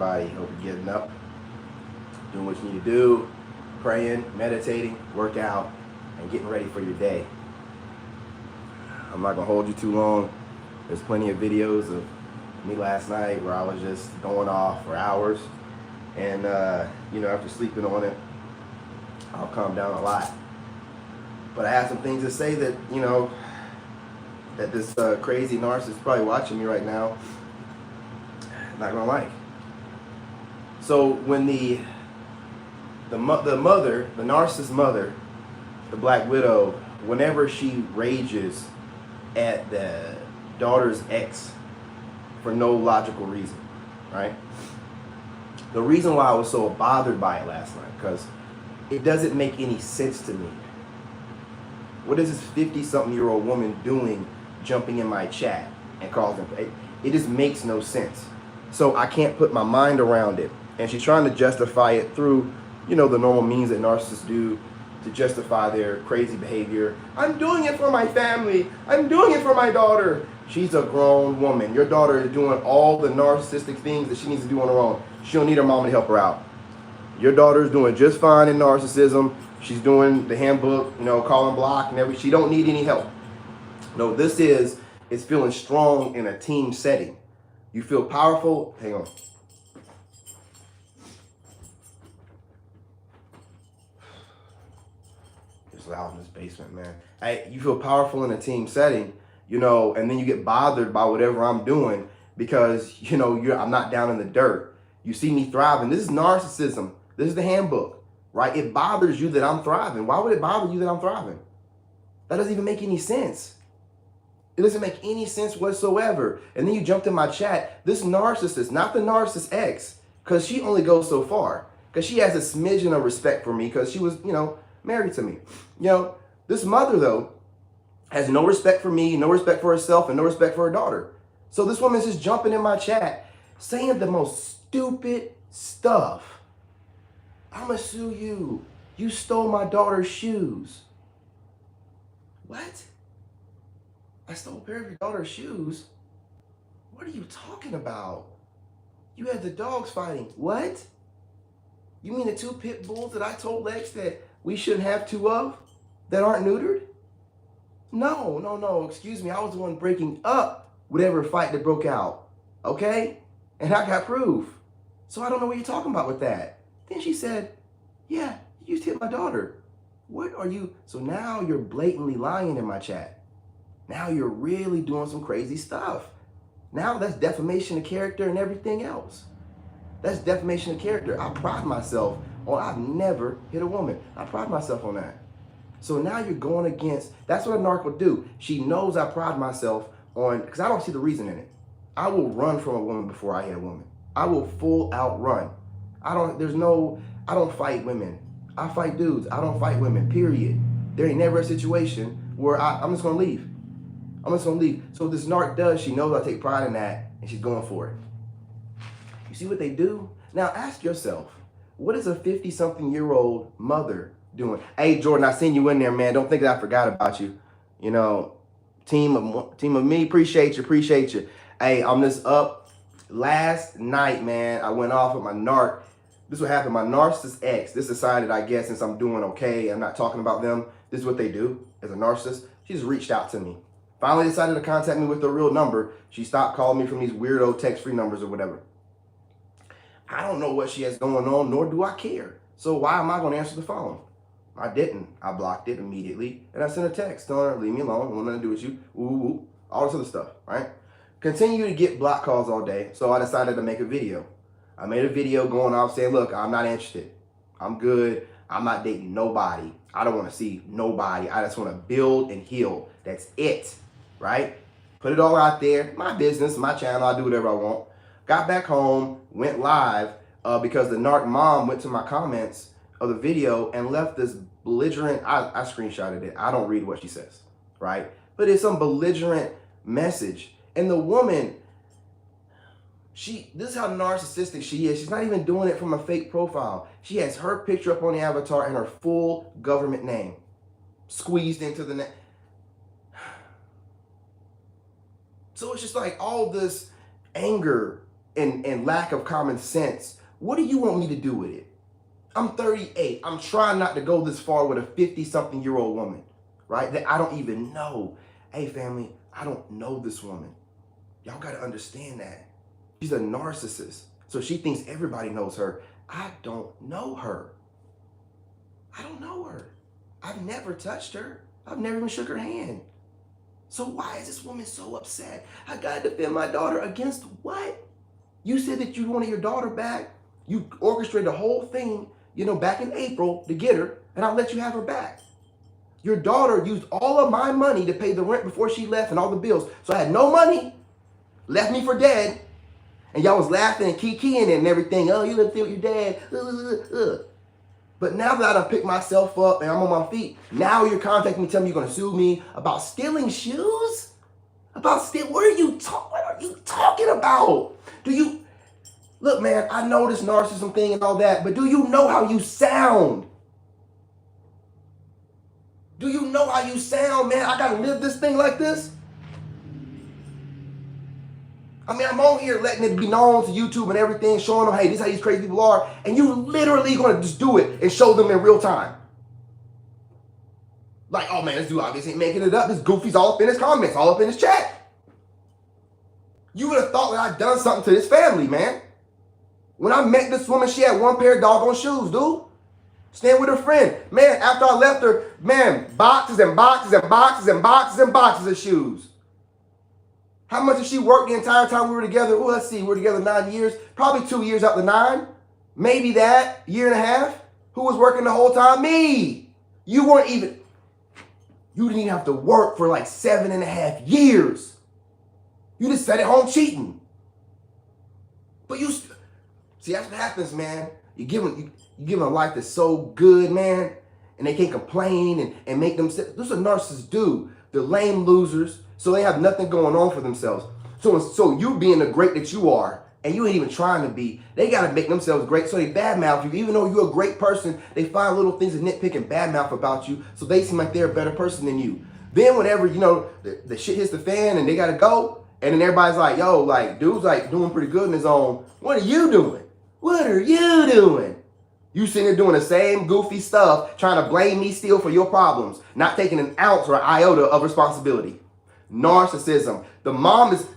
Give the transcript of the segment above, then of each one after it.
Everybody, hope you're getting up, doing what you need to do, praying, meditating, workout, and getting ready for your day. I'm not gonna hold you too long. There's plenty of videos of me last night where I was just going off for hours, and after sleeping on it, I'll calm down a lot. But I have some things to say that that this crazy narcissist is probably watching me right now. Not gonna like. So when the mother, the narcissist mother, the Black Widow, whenever she rages at the daughter's ex for no logical reason, right? The reason why I was so bothered by it last night, because it doesn't make any sense to me. What is this 50-something-year-old woman doing jumping in my chat and causing it? It just makes no sense. So I can't put my mind around it. And she's trying to justify it through, the normal means that narcissists do to justify their crazy behavior. I'm doing it for my family. I'm doing it for my daughter. She's a grown woman. Your daughter is doing all the narcissistic things that she needs to do on her own. She don't need her mama to help her out. Your daughter is doing just fine in narcissism. She's doing the handbook, call and block and everything. She don't need any help. No, this is feeling strong in a team setting. You feel powerful. Hang on. It's loud in this basement, man. You feel powerful in a team setting, and then you get bothered by whatever I'm doing because, I'm not down in the dirt. You see me thriving. This is narcissism. This is the handbook, right? It bothers you that I'm thriving. Why would it bother you that I'm thriving? That doesn't even make any sense. It doesn't make any sense whatsoever. And then you jumped in my chat. This narcissist, not the narcissist ex, because she only goes so far. Because she has a smidgen of respect for me because she was, married to me. This mother, though, has no respect for me, no respect for herself, and no respect for her daughter. So this woman's just jumping in my chat saying the most stupid stuff. I'ma sue you. You stole my daughter's shoes. What? I stole a pair of your daughter's shoes? What are you talking about? You had the dogs fighting. What? You mean the 2 pit bulls that I told Lex that we shouldn't have 2 of that aren't neutered? No. Excuse me. I was the one breaking up whatever fight that broke out. Okay? And I got proof. So I don't know what you're talking about with that. Then she said, yeah, you just hit my daughter. What are you? So now you're blatantly lying in my chat. Now you're really doing some crazy stuff. Now that's defamation of character and everything else. That's defamation of character. I pride myself on, I've never hit a woman. I pride myself on that. So now you're going against, that's what a narc will do. She knows I pride myself on, because I don't see the reason in it. I will run from a woman before I hit a woman. I will full out run. I don't fight women. I fight dudes. I don't fight women, period. There ain't never a situation where I'm just going to leave. I'm just going to leave. So what this narc does, she knows I take pride in that, and she's going for it. You see what they do? Now ask yourself, what is a 50-something-year-old mother doing? Hey, Jordan, I seen you in there, man. Don't think that I forgot about you. Team of me, appreciate you. Hey, I'm just up last night, man. I went off with my narc. This is what happened. My narcissist ex, this decided, I guess, since I'm doing okay, I'm not talking about them, this is what they do as a narcissist. She just reached out to me. Finally decided to contact me with a real number. She stopped calling me from these weirdo text-free numbers or whatever. I don't know what she has going on, nor do I care. So why am I going to answer the phone? I didn't. I blocked it immediately. And I sent a text telling her, leave me alone, want nothing to do with you. Ooh, all this other stuff, right? Continue to get block calls all day. So I decided to make a video. I made a video going off saying, look, I'm not interested. I'm good. I'm not dating nobody. I don't want to see nobody. I just want to build and heal. That's it, right? Put it all out there. My business, my channel. I do whatever I want. Got back home, went live because the narc mom went to my comments of the video and left this belligerent, I screenshotted it. I don't read what she says, right? But it's some belligerent message. And the woman, this is how narcissistic she is. She's not even doing it from a fake profile. She has her picture up on the avatar and her full government name squeezed into the name. So it's just like all this anger and lack of common sense, what do you want me to do with it? I'm 38. I'm trying not to go this far with a 50-something-year-old woman, right? That I don't even know. Hey, family, I don't know this woman. Y'all got to understand that. She's a narcissist. So she thinks everybody knows her. I don't know her. I don't know her. I've never touched her. I've never even shook her hand. So why is this woman so upset? I got to defend my daughter against what? You said that you wanted your daughter back. You orchestrated the whole thing, back in April to get her, and I'll let you have her back. Your daughter used all of my money to pay the rent before she left and all the bills. So I had no money, left me for dead, and y'all was laughing and kikiing and everything. Oh, you live with your dad. But now that I picked myself up and I'm on my feet, now you're contacting me, telling me you're going to sue me about stealing shoes? What are you talking about? Look, man, I know this narcissism thing and all that, but do you know how you sound? Do you know how you sound, man? I got to live this thing like this? I mean, I'm on here letting it be known to YouTube and everything, showing them, hey, this is how these crazy people are. And you literally going to just do it and show them in real time. Like, oh, man, this dude obviously ain't making it up. This goofy's all up in his comments, all up in his chat. You would have thought that I'd done something to this family, man. When I met this woman, she had one pair of doggone shoes, dude. Staying with her friend. Man, after I left her, man, boxes and boxes and boxes and boxes and boxes of shoes. How much did she work the entire time we were together? Oh, let's see, we were together 9 years. Probably 2 years out the 9. Maybe that, year and a half. Who was working the whole time? Me. You didn't even have to work for like 7.5 years. You just sat at home cheating. But see, that's what happens, man. You give them a life that's so good, man, and they can't complain and make them. This is what narcissists do. They're lame losers, so they have nothing going on for themselves. So you being the great that you are, and you ain't even trying to be, they got to make themselves great, so they badmouth you. Even though you're a great person, they find little things to nitpick and badmouth about you, so they seem like they're a better person than you. Then whenever, the shit hits the fan and they got to go, and then everybody's like, yo, like, dude's like doing pretty good in his own. What are you doing? What are you doing? You sitting there doing the same goofy stuff, trying to blame me still for your problems, not taking an ounce or iota of responsibility. Narcissism.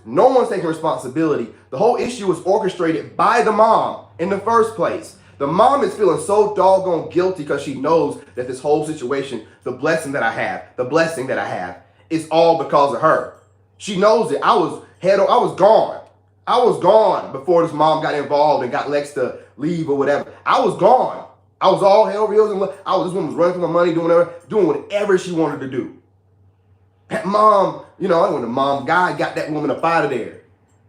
No one's taking responsibility. The whole issue is orchestrated by the mom in the first place. The mom is feeling so doggone guilty because she knows that this whole situation, the blessing that I have, is all because of her. She knows it. I was gone. I was gone before this mom got involved and got Lex to leave or whatever. I was gone. I was all hell reels and this woman was running for my money, doing whatever she wanted to do. That mom, when the mom guy got that woman up out of there.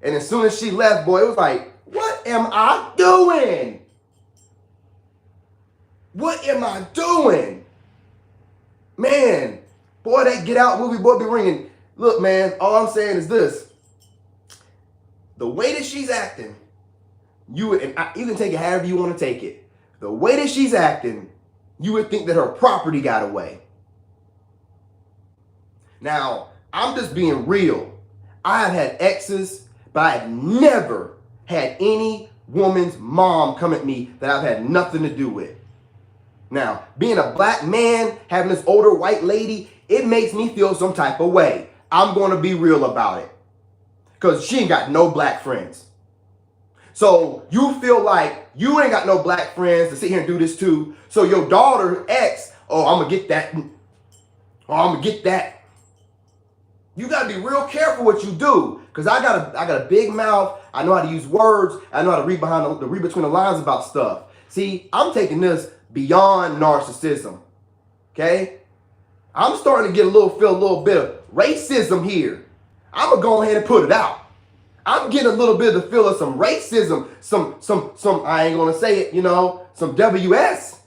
And as soon as she left, boy, it was like, what am I doing? What am I doing? Man, boy, that Get Out movie, boy, be ringing. Look, man, all I'm saying is this. The way that she's acting, you can take it however you want to take it. The way that she's acting, you would think that her property got away. Now, I'm just being real. I have had exes, but I have never had any woman's mom come at me that I've had nothing to do with. Now, being a black man, having this older white lady, it makes me feel some type of way. I'm going to be real about it. Because she ain't got no black friends. So you feel like you ain't got no black friends to sit here and do this too. So your daughter, ex, I'm going to get that. I'm going to get that. You got to be real careful what you do. Because I got a big mouth. I know how to use words. I know how to read between the lines about stuff. See, I'm taking this beyond narcissism. Okay? I'm starting to feel a little bit of racism here. I'm going to go ahead and put it out. I'm getting a little bit of the feel of some racism, some I ain't going to say it, some WS.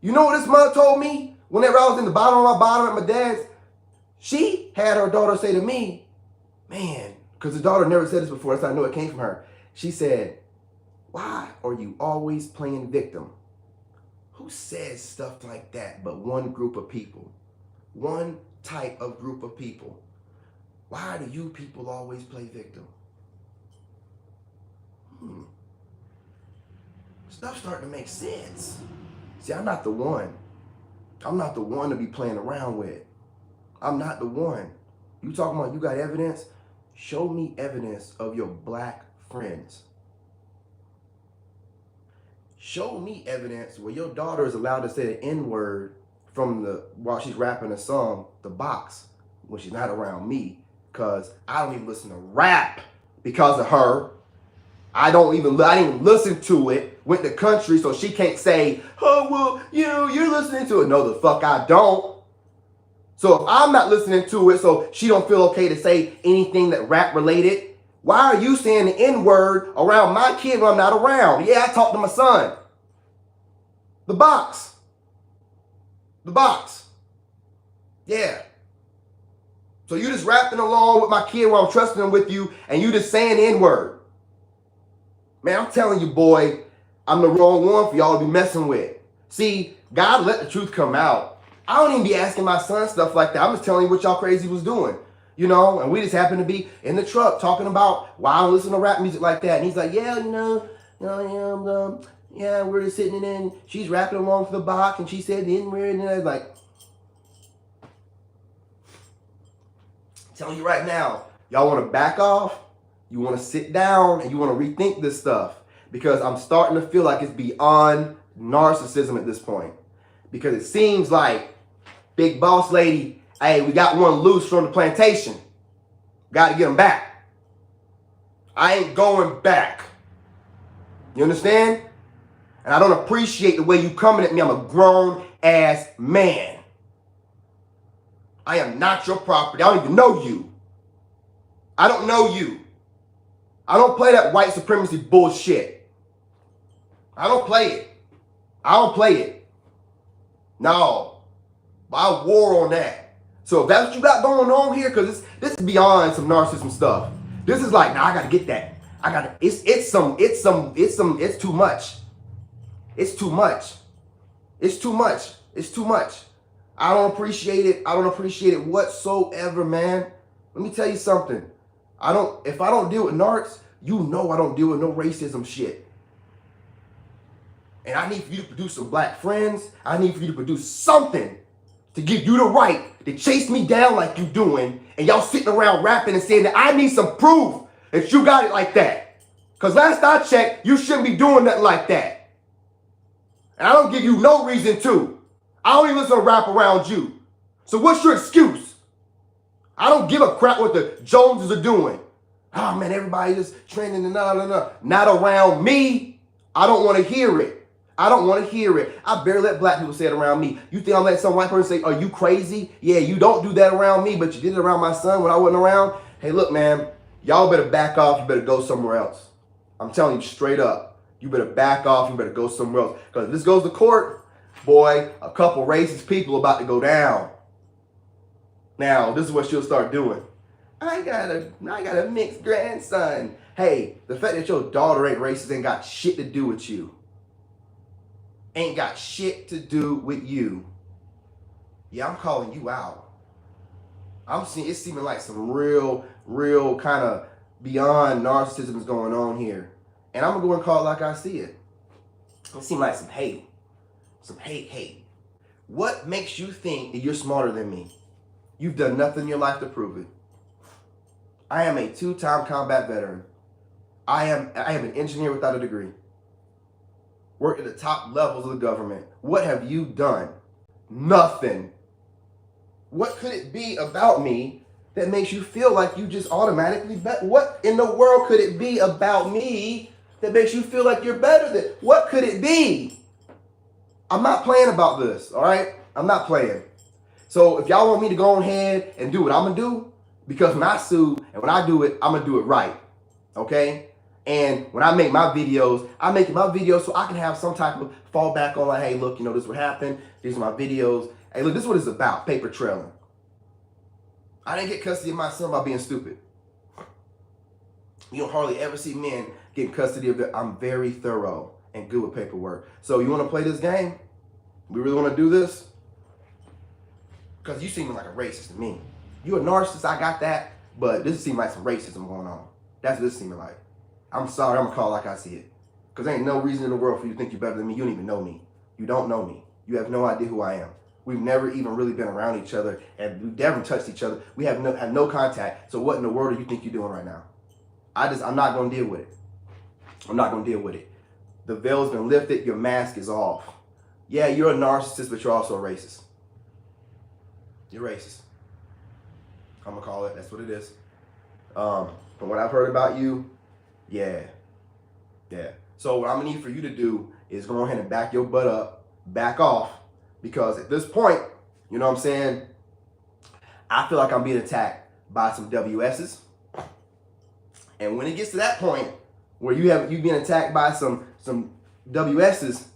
You know what this mother told me whenever I was in the bottom of my bottom at my dad's? She had her daughter say to me, man, because the daughter never said this before, so I know it came from her. She said, why are you always playing victim? Who says stuff like that but one group of people? One type of group of people. Why do you people always play victim? Stuff's starting to make sense. See, I'm not the one. I'm not the one to be playing around with. I'm not the one. You talking about you got evidence? Show me evidence of your black friends. Show me evidence where your daughter is allowed to say the N-word while she's rapping a song, The Box, when she's not around me, because I don't even listen to rap because of her. I didn't even listen to it. Went to country, so she can't say, oh, well, you're listening to it. No, the fuck I don't. So if I'm not listening to it, so she don't feel okay to say anything that rap related, why are you saying the N-word around my kid when I'm not around? Yeah, I talked to my son. The Box. The Box. Yeah. So you just rapping along with my kid while I'm trusting him with you, and you just saying the N-word. Man, I'm telling you, boy, I'm the wrong one for y'all to be messing with. See, God let the truth come out. I don't even be asking my son stuff like that. I'm just telling you what y'all crazy was doing. And we just happen to be in the truck talking about why I don't listen to rap music like that. And he's like, yeah, yeah, we're just sitting in there and she's rapping along for The Box and she said the N-word, and I was like, I'm telling you right now, y'all want to back off, you want to sit down, and you want to rethink this stuff, because I'm starting to feel like it's beyond narcissism at this point. Because it seems like, big boss lady, hey, we got one loose from the plantation. Got to get him back. I ain't going back. You understand? And I don't appreciate the way you coming at me. I'm a grown ass man. I am not your property. I don't even know you. I don't know you. I don't play that white supremacy bullshit. I don't play it. I don't play it. No. I war on that. So if that's what you got going on here, because this is beyond some narcissism stuff. This is like, I gotta get that. It's too much. It's too much. It's too much. It's too much. I don't appreciate it. I don't appreciate it whatsoever, man. Let me tell you something. If I don't deal with narcs, I don't deal with no racism shit. And I need for you to produce some black friends. I need for you to produce something to give you the right to chase me down like you doing, and y'all sitting around rapping and saying that I need some proof that you got it like that. Because last I checked, you shouldn't be doing nothing like that. And I don't give you no reason to. I don't even listen to rap around you. So what's your excuse? I don't give a crap what the Joneses are doing. Oh man, everybody just trending and Not around me. I don't want to hear it. I don't want to hear it. I barely let black people say it around me. You think I'm letting some white person say, are you crazy? Yeah, you don't do that around me, but you did it around my son when I wasn't around. Hey, look, man, y'all better back off. You better go somewhere else. I'm telling you straight up. You better back off. You better go somewhere else. Because if this goes to court, boy, a couple racist people about to go down. Now, this is what she'll start doing. I got a mixed grandson. Hey, the fact that your daughter ain't racist ain't got shit to do with you. Ain't got shit to do with you. Yeah, I'm calling you out. It's seeming like some real kind of beyond narcissism is going on here. And I'm gonna go and call it like I see it. It seems like some hate. Some hate. What makes you think that you're smarter than me? You've done nothing in your life to prove it. I am a 2-time combat veteran. I am an engineer without a degree. Work at the top levels of the government. What have you done? Nothing. What could it be about me that makes you feel like you just automatically what in the world could it be about me that makes you feel like you're better than? What could it be? I'm not playing about this, all right? I'm not playing. So if y'all want me to go ahead and do what I'm going to do, because when I sue and when I do it, I'm going to do it right, okay? And when I make my videos, I make my videos so I can have some type of fallback on like, hey, look, this is what happened. These are my videos. Hey, look, this is what it's about, paper trailing. I didn't get custody of my son by being stupid. You don't hardly ever see men getting custody of I'm very thorough and good with paperwork. So you want to play this game? We really want to do this? Because you seem like a racist to me. You're a narcissist, I got that. But this seems like some racism going on. That's what this seeming like. I'm sorry, I'm gonna call it like I see it. Because ain't no reason in the world for you to think you're better than me. You don't even know me. You don't know me. You have no idea who I am. We've never even really been around each other, and we've never touched each other. We have no contact. So what in the world do you think you're doing right now? I'm not gonna deal with it. I'm not gonna deal with it. The veil's been lifted, your mask is off. Yeah, you're a narcissist, but you're also a racist. You're racist. I'm gonna call it, that's what it is. From what I've heard about you, yeah. So what I'm gonna need for you to do is go ahead and back your butt up, back off, because at this point, you know what I'm saying, I feel like I'm being attacked by some WS's. And when it gets to that point where you being attacked by some WS's,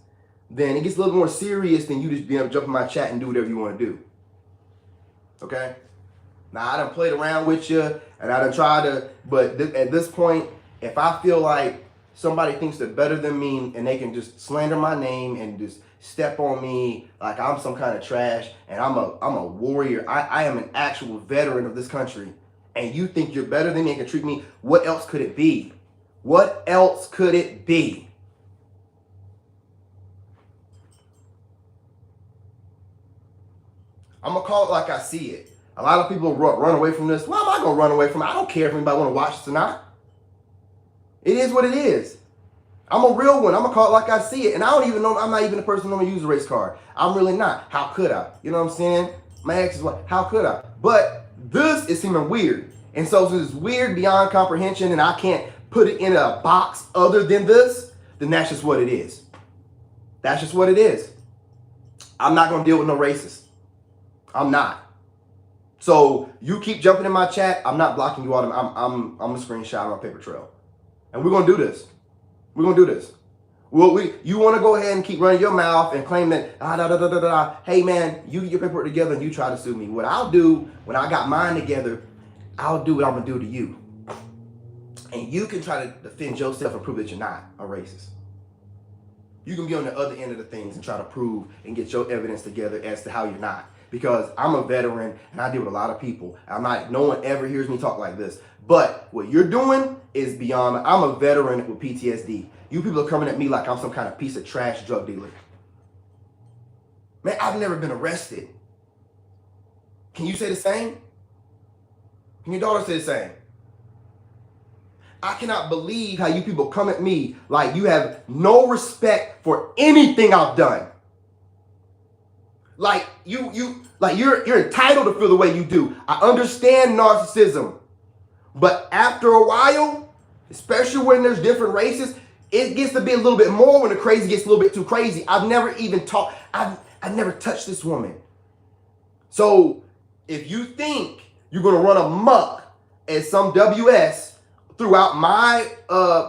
then it gets a little more serious than you just being able to jump in my chat and do whatever you want to do. Okay? Now, I done played around with you, and I done tried to, but at this point, if I feel like somebody thinks they're better than me and they can just slander my name and just step on me like I'm some kind of trash and I'm a warrior, I am an actual veteran of this country, and you think you're better than me and can treat me, what else could it be? What else could it be? I'm going to call it like I see it. A lot of people run away from this. Why am I going to run away from it? I don't care if anybody want to watch this or not. It is what it is. I'm a real one. I'm going to call it like I see it. And I don't even know, I'm not even the person who's going to use a race card. I'm really not. How could I? You know what I'm saying? My ex is what? How could I? But this is seeming weird. And so since it's weird beyond comprehension and I can't put it in a box other than this, then that's just what it is. That's just what it is. I'm not going to deal with no racist. I'm not. So you keep jumping in my chat. I'm not blocking you out. I'm a screenshot on my paper trail, and we're gonna do this. We're gonna do this. Well, you want to go ahead and keep running your mouth and claim that hey man, you get your paperwork together and you try to sue me. What I'll do when I got mine together, I'll do what I'm gonna do to you, and you can try to defend yourself and prove that you're not a racist. You can be on the other end of the things and try to prove and get your evidence together as to how you're not. Because I'm a veteran and I deal with a lot of people. No one ever hears me talk like this. But what you're doing is beyond. I'm a veteran with PTSD. You people are coming at me like I'm some kind of piece of trash drug dealer. Man, I've never been arrested. Can you say the same? Can your daughter say the same? I cannot believe how you people come at me like you have no respect for anything I've done. Like you're entitled to feel the way you do. I understand narcissism, but after a while, especially when there's different races, it gets to be a little bit more when the crazy gets a little bit too crazy. I've never touched this woman. So if you think you're gonna run amok as some WS throughout my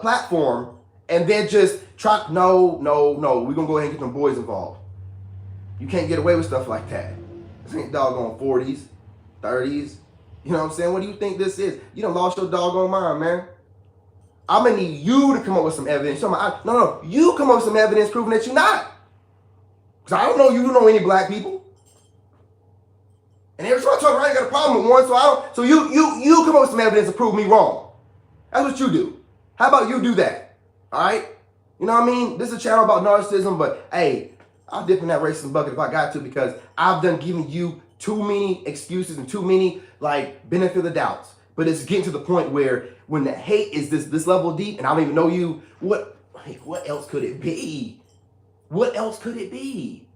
platform and then just try, no, we're gonna go ahead and get them boys involved. You can't get away with stuff like that. This ain't doggone 40s, 30s. You know what I'm saying? What do you think this is? You done lost your doggone mind, man. I'm gonna need you to come up with some evidence. No, you come up with some evidence proving that you're not. Because I don't know you know any black people. And every time I talk around, you got a problem with one, so you come up with some evidence to prove me wrong. That's what you do. How about you do that? All right? You know what I mean? This is a channel about narcissism, but hey, I'll dip in that racism bucket if I got to, because I've done giving you too many excuses and too many benefit of the doubts. But it's getting to the point where when the hate is this level deep and I don't even know you, what else could it be? What else could it be?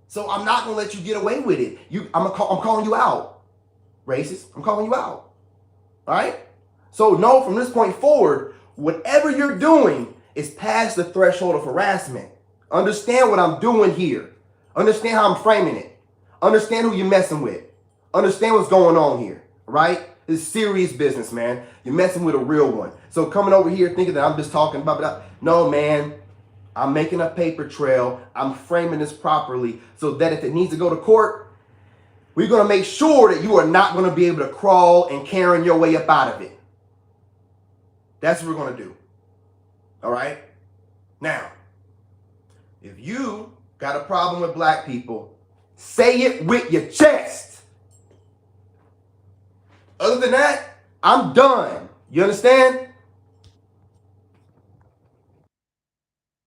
So I'm not gonna let you get away with it. I'm calling you out, racist. I'm calling you out. All right? So know from this point forward, whatever you're doing is past the threshold of harassment. Understand what I'm doing here. Understand how I'm framing it. Understand who you're messing with. Understand what's going on here, right? This is serious business, man. You're messing with a real one. So coming over here thinking that I'm just talking about, no, man. I'm making a paper trail. I'm framing this properly so that if it needs to go to court, we're going to make sure that you are not going to be able to crawl and carry your way up out of it. That's what we're going to do. All right? Now, if you got a problem with black people, say it with your chest. Other than that, I'm done. You understand?